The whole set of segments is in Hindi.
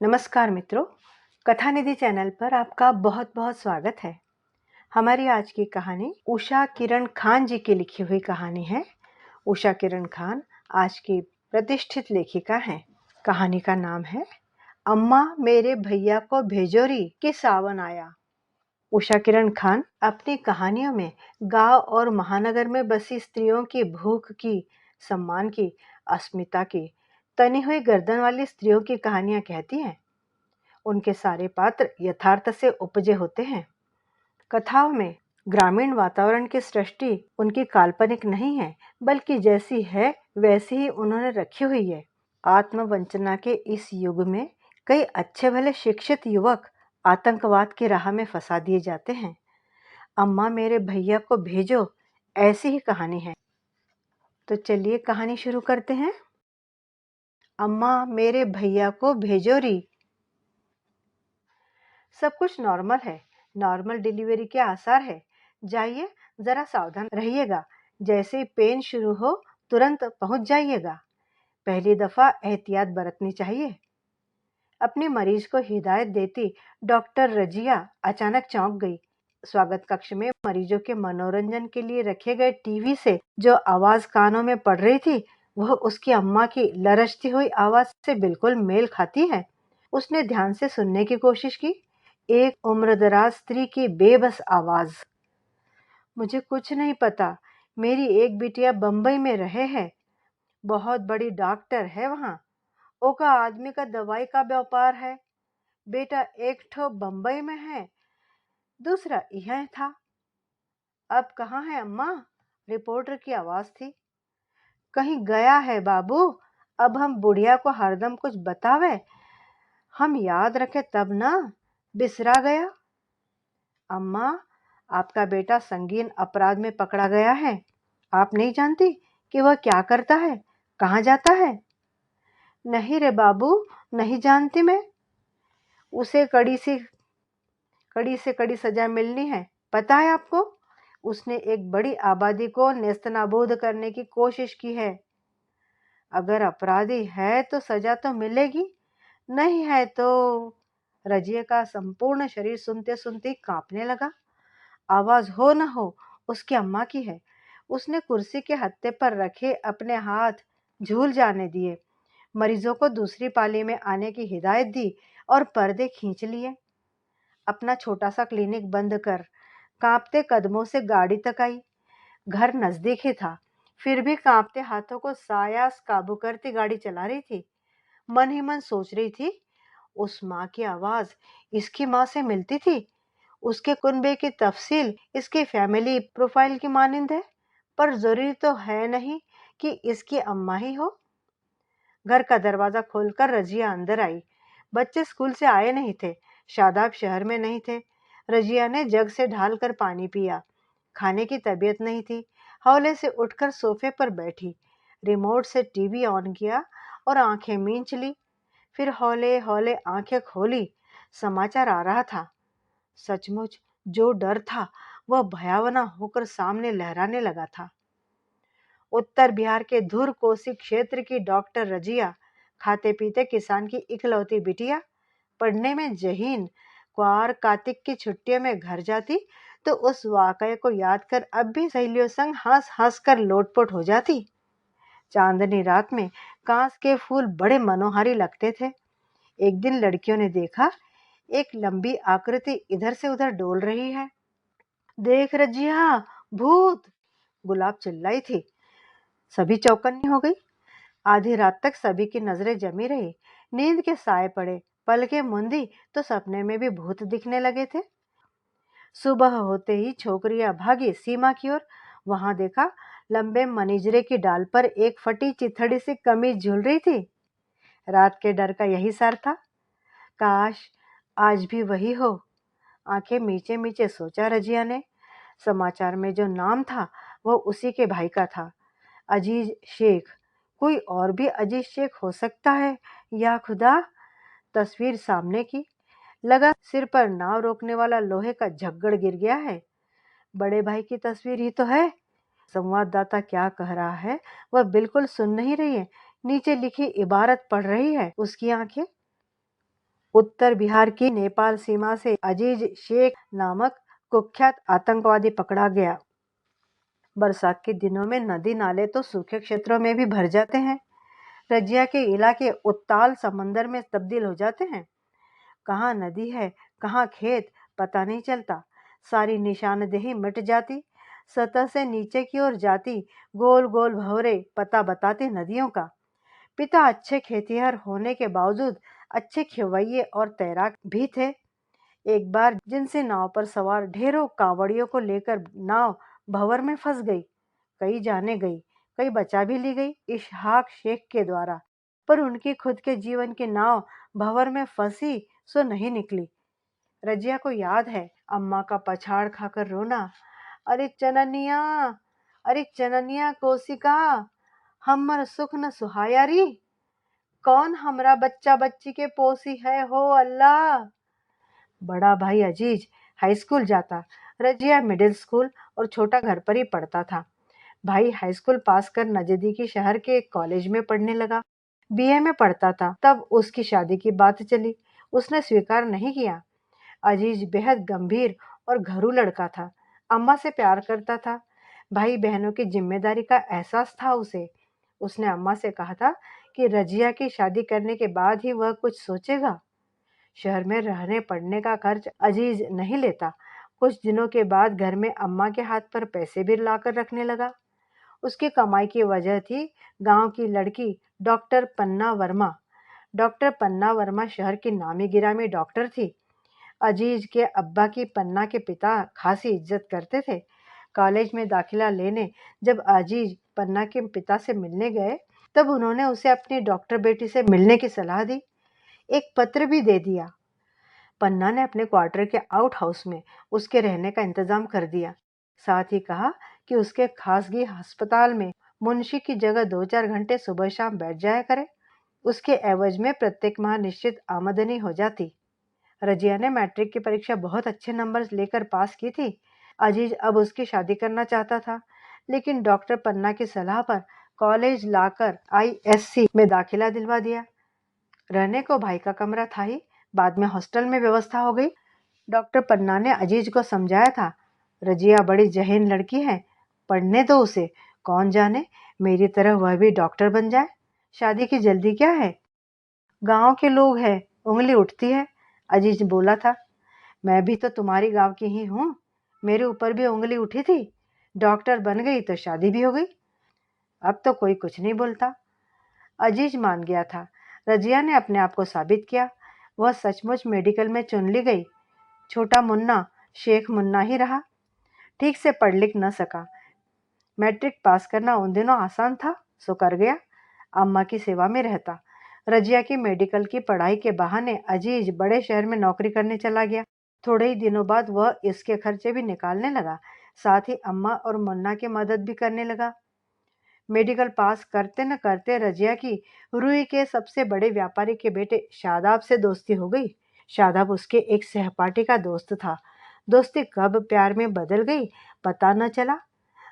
नमस्कार मित्रों, कथा निधि चैनल पर आपका बहुत बहुत स्वागत है। हमारी आज की कहानी उषा किरण खान जी की लिखी हुई कहानी है। उषा किरण खान आज की प्रतिष्ठित लेखिका हैं। कहानी का नाम है अम्मा मेरे भैया को भेजोरी कि सावन आया। उषा किरण खान अपनी कहानियों में गांव और महानगर में बसी स्त्रियों की भूख की, सम्मान की, अस्मिता की, तनी हुई गर्दन वाली स्त्रियों की कहानियां कहती हैं। उनके सारे पात्र यथार्थ से उपजे होते हैं। कथाओं में ग्रामीण वातावरण की सृष्टि उनकी काल्पनिक नहीं है, बल्कि जैसी है वैसी ही उन्होंने रखी हुई है। आत्मवंचना के इस युग में कई अच्छे भले शिक्षित युवक आतंकवाद की राह में फंसा दिए जाते हैं। अम्मा मेरे भैया को भेजो, ऐसी ही कहानी है। तो चलिए कहानी शुरू करते हैं। अम्मा मेरे भैया को भेजो री। सब कुछ नॉर्मल है, नॉर्मल डिलीवरी के आसार है। जाइए, जरा सावधान रहिएगा। जैसे ही पेन शुरू हो तुरंत पहुंच जाइएगा। पहली दफा एहतियात बरतनी चाहिए। अपने मरीज को हिदायत देती डॉक्टर रजिया अचानक चौंक गई। स्वागत कक्ष में मरीजों के मनोरंजन के लिए रखे गए टीवी से जो आवाज कानों में पड़ रही थी, वह उसकी अम्मा की लरचती हुई आवाज से बिल्कुल मेल खाती है। उसने ध्यान से सुनने की कोशिश की। एक उम्रदराज स्त्री की बेबस आवाज। मुझे कुछ नहीं पता। मेरी एक बिटिया बंबई में रहे है, बहुत बड़ी डॉक्टर है वहां। ओका आदमी का दवाई का व्यापार है। बेटा एक ठो बंबई में है, दूसरा यह था। अब कहाँ है अम्मा? रिपोर्टर की आवाज थी। कहीं गया है बाबू। अब हम बुढ़िया को हरदम कुछ बतावे, हम याद रखे तब ना। बिसरा गया। अम्मा, आपका बेटा संगीन अपराध में पकड़ा गया है। आप नहीं जानती कि वह क्या करता है, कहाँ जाता है? नहीं रे बाबू, नहीं जानती मैं। उसे कड़ी से कड़ी सजा मिलनी है, पता है आपको? उसने एक बड़ी आबादी को नेस्तनाबूद करने की कोशिश की है। अगर अपराधी है तो सजा तो मिलेगी, नहीं है तो। रजिया का संपूर्ण शरीर सुनते सुनते कांपने लगा। आवाज हो न हो उसकी अम्मा की है। उसने कुर्सी के हत्थे पर रखे अपने हाथ झूल जाने दिए, मरीजों को दूसरी पाली में आने की हिदायत दी और पर्दे खींच लिए। अपना छोटा सा क्लिनिक बंद कर कांपते कदमों से गाड़ी तक आई। घर नजदीक ही था, फिर भी कांपते हाथों को सायास काबू करती गाड़ी चला रही थी। मन ही मन सोच रही थी, उस माँ की आवाज इसकी माँ से मिलती थी। उसके कुनबे की तफसील इसकी फैमिली प्रोफाइल की मानिंद है, पर जरूरी तो है नहीं कि इसकी अम्मा ही हो। घर का दरवाजा खोलकर रजिया अंदर आई। बच्चे स्कूल से आए नहीं थे, शादाब शहर में नहीं थे। रजिया ने जग से ढालकर पानी पिया। खाने की तबीयत नहीं थी। हौले से उठकर सोफे पर बैठी, रिमोट से टीवी ऑन किया और आंखें मींच ली। फिर हौले हौले आंखें खोली। समाचार आ रहा था। सचमुच जो डर था वह भयावना होकर सामने लहराने लगा था। उत्तर बिहार के धुर कोसी क्षेत्र की डॉक्टर रजिया, खाते पीते किसान की इकलौती बिटिया, पढ़ने में जहीन, क्वार कार्तिक की छुट्टियों में घर जाती तो उस वाकये को याद कर अब भी सहेलियों संग हंस हंस कर लोटपोट हो जाती। चांदनी रात में कांस के फूल बड़े मनोहारी लगते थे। एक दिन लड़कियों ने देखा, एक लंबी आकृति इधर से उधर डोल रही है। देख रजिया, भूत! गुलाब चिल्लाई थी। सभी चौकन्नी हो गई। आधी रात तक सभी की नजरें जमी रही। नींद के साए पड़े, पलकें मूंदी तो सपने में भी भूत दिखने लगे थे। सुबह होते ही छोकरियां भागी सीमा की ओर। वहां देखा, लंबे मनीजरे की डाल पर एक फटी चिथड़ी सी कमीज झूल रही थी। रात के डर का यही सार था। काश आज भी वही हो। आंखें मीचे मीचे सोचा रजिया ने। समाचार में जो नाम था वो उसी के भाई का था, अजीज शेख। कोई और भी अजीज शेख हो सकता है, या खुदा। तस्वीर सामने की। लगा सिर पर नाव रोकने वाला लोहे का झग्गड़ गिर गया है। बड़े भाई की तस्वीर ही तो है। संवाददाता क्या कह रहा है वह बिल्कुल सुन नहीं रही है। नीचे लिखी इबारत पढ़ रही है उसकी आंखें। उत्तर बिहार की नेपाल सीमा से अजीज शेख नामक कुख्यात आतंकवादी पकड़ा गया। बरसात के दिनों में नदी नाले तो सूखे क्षेत्रों में भी भर जाते हैं। रजिया के इलाके उत्ताल समंदर में तब्दील हो जाते हैं। कहाँ नदी है, कहाँ खेत, पता नहीं चलता। सारी निशानदेही मिट जाती, सतह से नीचे की ओर जाती, गोल गोल भंवरे पता बताते नदियों का। पिता अच्छे खेतिहर होने के बावजूद अच्छे खेवैये और तैराक भी थे। एक बार जिनसे नाव पर सवार ढेरों कांवड़ियों को लेकर नाव भंवर में फंस गई। कई जाने गई, कई बचा भी ली गई इशहाक शेख के द्वारा, पर उनकी खुद के जीवन की नाव भंवर में फंसी सो नहीं निकली। रजिया को याद है अम्मा का पछाड़ खाकर रोना, अरे चननिया, अरे चननिया कोशिका, हमर सुख न सुहायारी, कौन हमरा बच्चा बच्ची के पोसी है हो अल्लाह। बड़ा भाई अजीज हाई स्कूल जाता, रजिया मिडिल स्कूल और छोटा घर पर ही पढ़ता था। भाई हाई स्कूल पास कर नजदीकी शहर के एक कॉलेज में पढ़ने लगा। बीए में पढ़ता था तब उसकी शादी की बात चली। उसने स्वीकार नहीं किया। अजीज बेहद गंभीर और घरू लड़का था। अम्मा से प्यार करता था। भाई बहनों की जिम्मेदारी का एहसास था उसे। उसने अम्मा से कहा था कि रजिया की शादी करने के बाद ही वह कुछ सोचेगा। शहर में रहने पढ़ने का खर्च अजीज नहीं लेता। कुछ दिनों के बाद घर में अम्मा के हाथ पर पैसे भी लाकर रखने लगा। उसकी कमाई की वजह थी गांव की लड़की डॉक्टर पन्ना वर्मा। डॉक्टर पन्ना वर्मा शहर की नामी गिरामी डॉक्टर थी। अजीज के अब्बा की पन्ना के पिता खासी इज्जत करते थे। कॉलेज में दाखिला लेने जब अजीज पन्ना के पिता से मिलने गए तब उन्होंने उसे अपनी डॉक्टर बेटी से मिलने की सलाह दी। एक पत्र भी दे दिया। पन्ना ने अपने क्वार्टर के आउट हाउस में उसके रहने का इंतजाम कर दिया। साथ ही कहा कि उसके खासगी अस्पताल में मुंशी की जगह 2-4 घंटे सुबह शाम बैठ जाया करे। उसके एवज में प्रत्येक माह निश्चित आमदनी हो जाती। रजिया ने मैट्रिक की परीक्षा बहुत अच्छे नंबर लेकर पास की थी। अजीज अब उसकी शादी करना चाहता था, लेकिन डॉक्टर पन्ना की सलाह पर कॉलेज लाकर आईएससी में दाखिला दिलवा दिया। रहने को भाई का कमरा था ही, बाद में हॉस्टल में व्यवस्था हो गई। डॉक्टर पन्ना ने अजीज को समझाया था, रजिया बड़ी जहीन लड़की है, पढ़ने दो उसे, कौन जाने मेरी तरह वह भी डॉक्टर बन जाए। शादी की जल्दी क्या है, गांव के लोग हैं, उंगली उठती है। अजीज बोला था, मैं भी तो तुम्हारी गांव की ही हूँ, मेरे ऊपर भी उंगली उठी थी। डॉक्टर बन गई तो शादी भी हो गई, अब तो कोई कुछ नहीं बोलता। अजीज मान गया था। रजिया ने अपने आप को साबित किया। वह सचमुच मेडिकल में चुन ली गई। छोटा मुन्ना शेख मुन्ना ही रहा। ठीक से पढ़ लिख न सका। मैट्रिक पास करना उन दिनों आसान था, सो कर गया। अम्मा की सेवा में रहता। रजिया की मेडिकल की पढ़ाई के बहाने अजीज बड़े शहर में नौकरी करने चला गया। थोड़े ही दिनों बाद वह इसके खर्चे भी निकालने लगा, साथ ही अम्मा और मुन्ना की मदद भी करने लगा। मेडिकल पास करते न करते रजिया की रुई के सबसे बड़े व्यापारी के बेटे शादाब से दोस्ती हो गई। शादाब उसके एक सहपाठी का दोस्त था। दोस्ती कब प्यार में बदल गई पता न चला।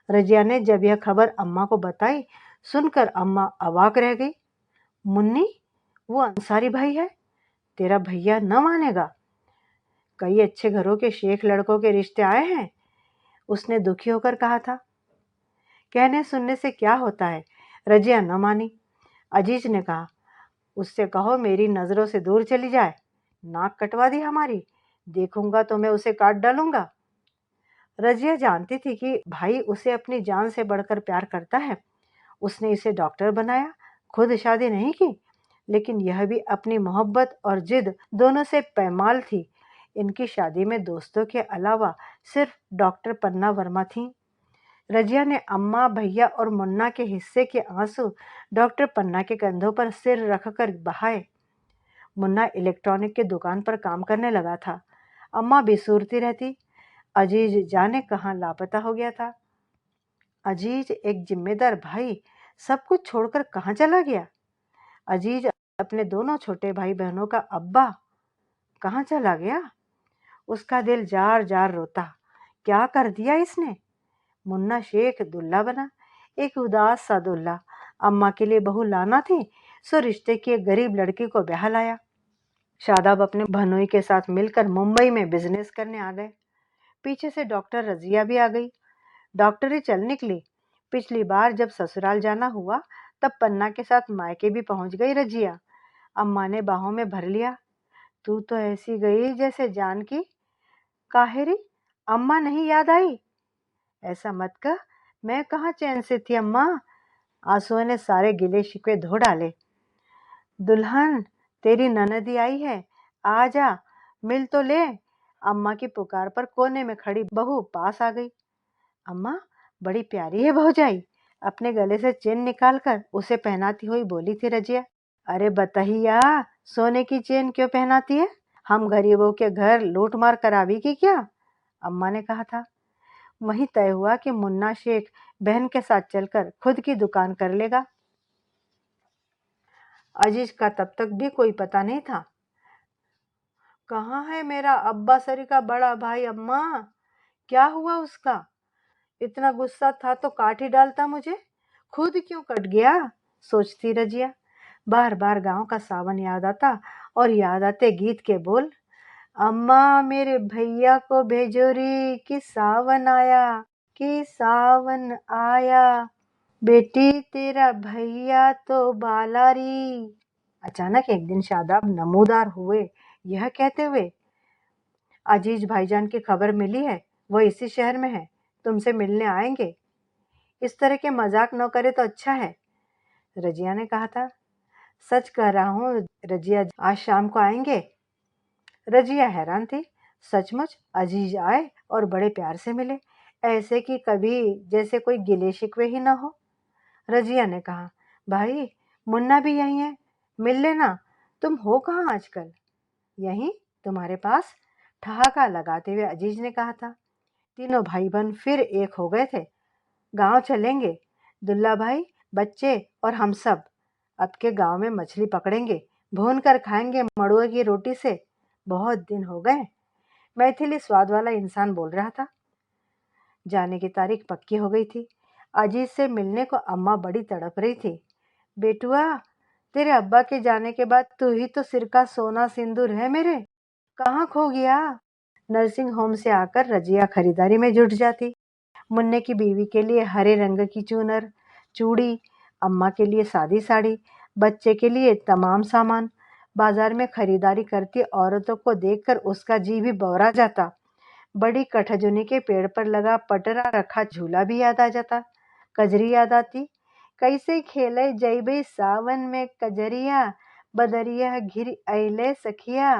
रजिया ने जब यह खबर अम्मा को बताई, सुनकर अम्मा अवाक रह गई। मुन्नी, वो अंसारी भाई है, तेरा भैया न मानेगा। कई अच्छे घरों के शेख लड़कों के रिश्ते आए हैं, उसने दुखी होकर कहा था। कहने सुनने से क्या होता है, रजिया न मानी। अजीज ने कहा, उससे कहो मेरी नजरों से दूर चली जाए। नाक कटवा दी हमारी, देखूंगा तो मैं उसे काट डालूंगा। रजिया जानती थी कि भाई उसे अपनी जान से बढ़कर प्यार करता है। उसने इसे डॉक्टर बनाया, खुद शादी नहीं की, लेकिन यह भी अपनी मोहब्बत और जिद दोनों से पैमाल थी। इनकी शादी में दोस्तों के अलावा सिर्फ डॉक्टर पन्ना वर्मा थी। रजिया ने अम्मा, भैया और मुन्ना के हिस्से के आंसू डॉक्टर पन्ना के कंधों पर सिर रखकर बहाए। मुन्ना इलेक्ट्रॉनिक की दुकान पर काम करने लगा था। अम्मा बेसुरती रहती। अजीज जाने कहाँ लापता हो गया था। अजीज एक जिम्मेदार भाई सब कुछ छोड़कर कहाँ चला गया। अजीज अपने दोनों छोटे भाई बहनों का अब्बा कहाँ चला गया। उसका दिल जार जार रोता, क्या कर दिया इसने। मुन्ना शेख दुल्ला बना, एक उदास सा दुल्ला। अम्मा के लिए बहू लाना थी, सो रिश्ते की एक गरीब लड़की को ब्याह लाया। शादाब अपने भनोई के साथ मिलकर मुंबई में बिजनेस करने आ गए। पीछे से डॉक्टर रजिया भी आ गई। डॉक्टरी चल निकली। पिछली बार जब ससुराल जाना हुआ तब पन्ना के साथ मायके भी पहुंच गई रजिया। अम्मा ने बाहों में भर लिया। तू तो ऐसी गई जैसे जान की। काहेरी, अम्मा नहीं याद आई? ऐसा मत कह, मैं कहाँ चैन से थी अम्मा। आंसुओं ने सारे गिले शिकवे धो डाले। दुल्हन, तेरी ननदी आई है, आ जा, मिल तो ले। अम्मा की पुकार पर कोने में खड़ी बहू पास आ गई। अम्मा, बड़ी प्यारी है भौजाई। अपने गले से चेन निकालकर उसे पहनाती हुई बोली थी रजिया। अरे बताइया, सोने की चेन क्यों पहनाती है? हम गरीबों के घर लूट मार करावी की क्या? अम्मा ने कहा था। वही तय हुआ कि मुन्ना शेख बहन के साथ चलकर खुद की दुकान कर लेगा। अजीज का तब तक भी कोई पता नहीं था। कहाँ है मेरा अब्बा सरी का बड़ा भाई अम्मा? क्या हुआ उसका? इतना गुस्सा था तो काट ही डालता मुझे, खुद क्यों कट गया? सोचती रजिया। बार बार गांव का सावन याद आता और याद आते गीत के बोल। अम्मा, मेरे भैया को भेजो रे कि सावन आया, कि सावन आया, बेटी तेरा भैया तो बालारी। अचानक एक दिन शादाब नमूदार हुए यह कहते हुए, अजीज भाईजान की खबर मिली है, वो इसी शहर में है, तुमसे मिलने आएंगे। इस तरह के मजाक न करे तो अच्छा है। रजिया ने कहा था। सच कह रहा हूँ रजिया, आज शाम को आएंगे। रजिया हैरान थी। सचमुच अजीज आए और बड़े प्यार से मिले, ऐसे कि कभी जैसे कोई गिले शिकवे ही न हो। रजिया ने कहा, भाई मुन्ना भी यही है, मिल लेना। तुम हो कहाँ आजकल? यहीं तुम्हारे पास, ठहाका लगाते हुए अजीज ने कहा था। तीनों भाई बहन फिर एक हो गए थे। गांव चलेंगे, दुल्ला भाई, बच्चे और हम सब। अब के गांव में मछली पकड़ेंगे, भून कर खाएंगे मड़ुए की रोटी से। बहुत दिन हो गए। मैथिली स्वाद वाला इंसान बोल रहा था। जाने की तारीख पक्की हो गई थी। अजीज से मिलने को अम्मा बड़ी तड़प रही थी। बेटुआ, तेरे अब्बा के जाने के बाद तू ही तो सिर का सोना सिंदूर है मेरे, कहाँ खो गया? नर्सिंग होम से आकर रजिया खरीदारी में जुट जाती। मुन्ने की बीवी के लिए हरे रंग की चूनर, चूड़ी, अम्मा के लिए सादी साड़ी, बच्चे के लिए तमाम सामान। बाजार में खरीदारी करती औरतों को देखकर उसका जी भी बौरा जाता। बड़ी कठजुनी के पेड़ पर लगा पटरा रखा झूला भी याद आ जाता। कजरी याद आती। कैसे खेले जैबे सावन में कजरिया, बदरिया घिर अले सखिया।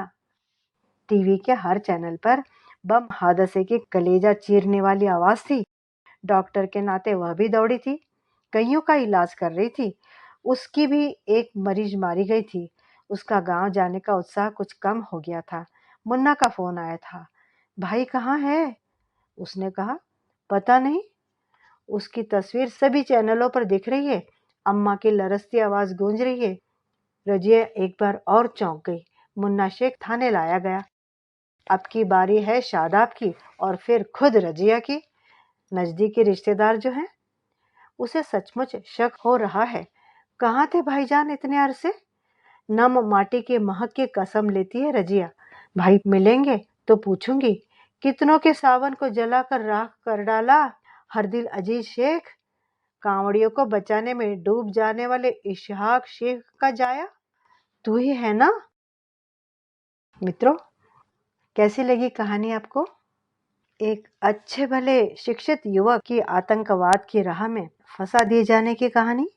टीवी के हर चैनल पर बम हादसे की कलेजा चीरने वाली आवाज थी। डॉक्टर के नाते वह भी दौड़ी थी, कईयों का इलाज कर रही थी। उसकी भी एक मरीज मारी गई थी। उसका गांव जाने का उत्साह कुछ कम हो गया था। मुन्ना का फोन आया था। भाई कहाँ है? उसने कहा, पता नहीं। उसकी तस्वीर सभी चैनलों पर दिख रही है। अम्मा की लरसती आवाज गूंज रही है। रजिया एक बार और चौंक गई। मुन्ना शेख थाने लाया गया। अब की बारी है शादाब की और फिर खुद रजिया की। नजदीकी रिश्तेदार जो हैं, उसे सचमुच शक हो रहा है। कहाँ थे भाईजान इतने अरसे? नम माटी की महक की कसम लेती है रजिया। भाई मिलेंगे तो पूछूंगी, कितनों के सावन को जलाकर राख कर डाला हर दिल अजीज शेख। कांवड़ियों को बचाने में डूब जाने वाले इशहाक शेख का जाया तू ही है ना? मित्रों, कैसी लगी कहानी आपको? एक अच्छे भले शिक्षित युवक की आतंकवाद की राह में फंसा दिए जाने की कहानी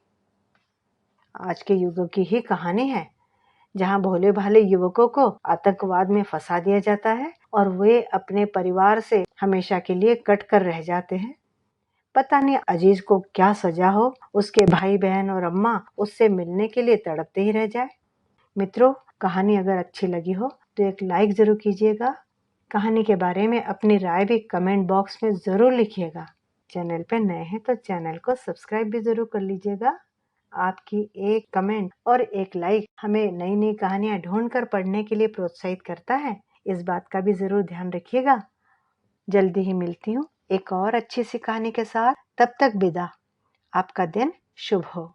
आज के युगों की ही कहानी है, जहां भोले भाले युवकों को आतंकवाद में फंसा दिया जाता है और वे अपने परिवार से हमेशा के लिए कट कर रह जाते हैं। पता नहीं अजीज को क्या सजा हो, उसके भाई बहन और अम्मा उससे मिलने के लिए तड़पते ही रह जाए। मित्रों, कहानी अगर अच्छी लगी हो तो एक लाइक जरूर कीजिएगा। कहानी के बारे में अपनी राय भी कमेंट बॉक्स में जरूर लिखिएगा। चैनल पे नए हैं तो चैनल को सब्सक्राइब भी जरूर कर लीजिएगा। आपकी एक कमेंट और एक लाइक हमें नई नई कहानियां ढूंढकर पढ़ने के लिए प्रोत्साहित करता है। इस बात का भी जरूर ध्यान रखिएगा। जल्दी ही मिलती हूँ एक और अच्छी सी कहानी के साथ। तब तक विदा। आपका दिन शुभ हो।